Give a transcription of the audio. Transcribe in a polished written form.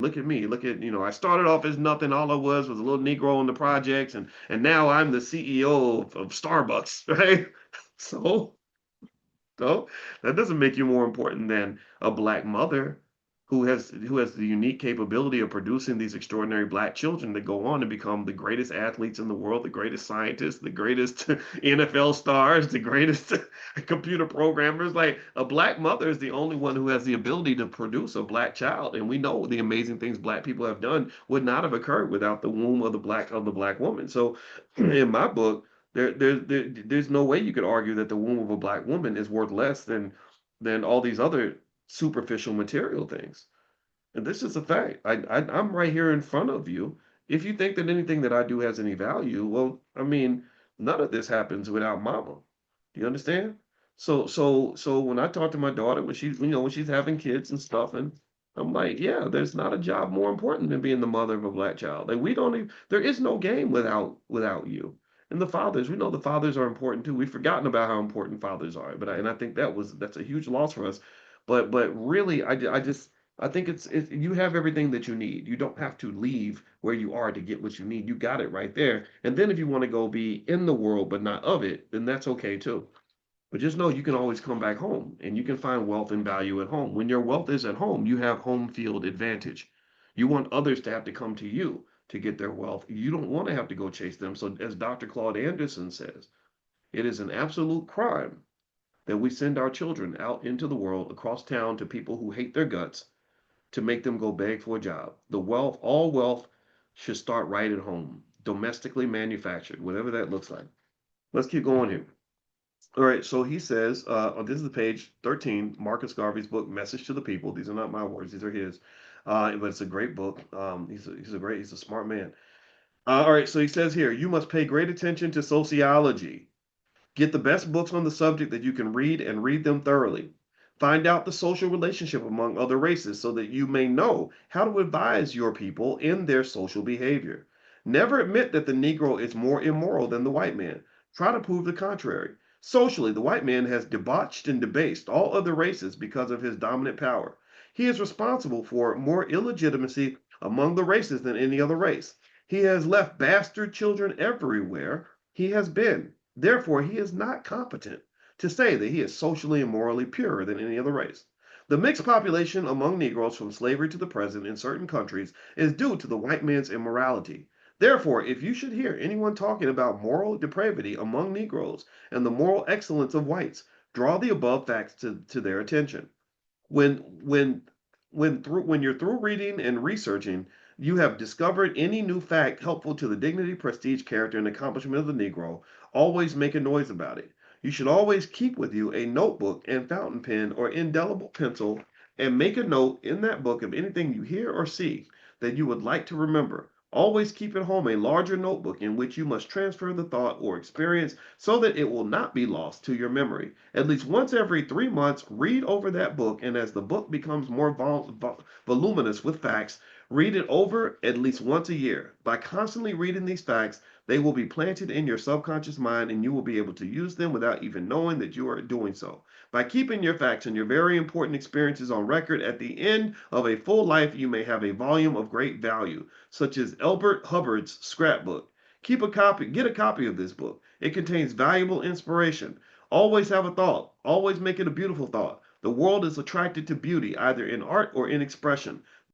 Look at me. Look at, I started off as nothing. All I was a little Negro in the projects, and now I'm the CEO of Starbucks, right? So, so that doesn't make you more important than a black mother who has the unique capability of producing these extraordinary black children that go on to become the greatest athletes in the world, the greatest scientists, the greatest NFL stars, the greatest computer programmers. Like a black mother is the only one who has the ability to produce a black child, and we know the amazing things black people have done would not have occurred without the womb of the black woman. So, in my book there's no way you could argue that the womb of a black woman is worth less than all these other superficial material things. And this is a fact. I'm right here in front of you. If you think that anything that I do has any value, well, I mean, none of this happens without mama. Do you understand? So when I talk to my daughter when she's having kids and stuff, and I'm like, yeah, there's not a job more important than being the mother of a black child. Like we don't even there is no game without you. And the fathers, we know the fathers are important too. We've forgotten about how important fathers are, and I think that's a huge loss for us. But really, I think it's you have everything that you need. You don't have to leave where you are to get what you need. You got it right there. And then if you want to go be in the world but not of it, then that's okay too. But just know you can always come back home and you can find wealth and value at home. When your wealth is at home, you have home field advantage. You want others to have to come to you to get their wealth. You don't want to have to go chase them. So, as Dr. Claude Anderson says, it is an absolute crime that we send our children out into the world across town to people who hate their guts to make them go beg for a job. All wealth should start right at home, domestically manufactured, whatever that looks like. Let's keep going here. All right, so he says, this is the page 13, Marcus Garvey's book, Message to the People. These are not my words, these are his. But it's a great book. He's a smart man. All right, so he says here, you must pay great attention to sociology. Get the best books on the subject that you can read and read them thoroughly. Find out the social relationship among other races so that you may know how to advise your people in their social behavior. Never admit that the Negro is more immoral than the white man. Try to prove the contrary. Socially, the white man has debauched and debased all other races because of his dominant power. He is responsible for more illegitimacy among the races than any other race. He has left bastard children everywhere he has been. Therefore, he is not competent to say that he is socially and morally purer than any other race. The mixed population among Negroes from slavery to the present in certain countries is due to the white man's immorality. Therefore, if you should hear anyone talking about moral depravity among Negroes and the moral excellence of whites, draw the above facts to their attention. When when when you're through reading and researching, you have discovered any new fact helpful to the dignity, prestige, character, and accomplishment of the Negro, always make a noise about it. You should always keep with you a notebook and fountain pen or indelible pencil and make a note in that book of anything you hear or see that you would like to remember. Always keep at home a larger notebook in which you must transfer the thought or experience so that it will not be lost to your memory. At least once every 3 months, read over that book, and as the book becomes more voluminous with facts, read it over at least once a year. By constantly reading these facts, they will be planted in your subconscious mind, and you will be able to use them without even knowing that you are doing so. By keeping your facts and your very important experiences on record, at the end of a full life, you may have a volume of great value, such as Elbert Hubbard's scrapbook. Get a copy of this book. It contains valuable inspiration. Always have a thought. Always make it a beautiful thought. The world is attracted to beauty, either in art or in expression.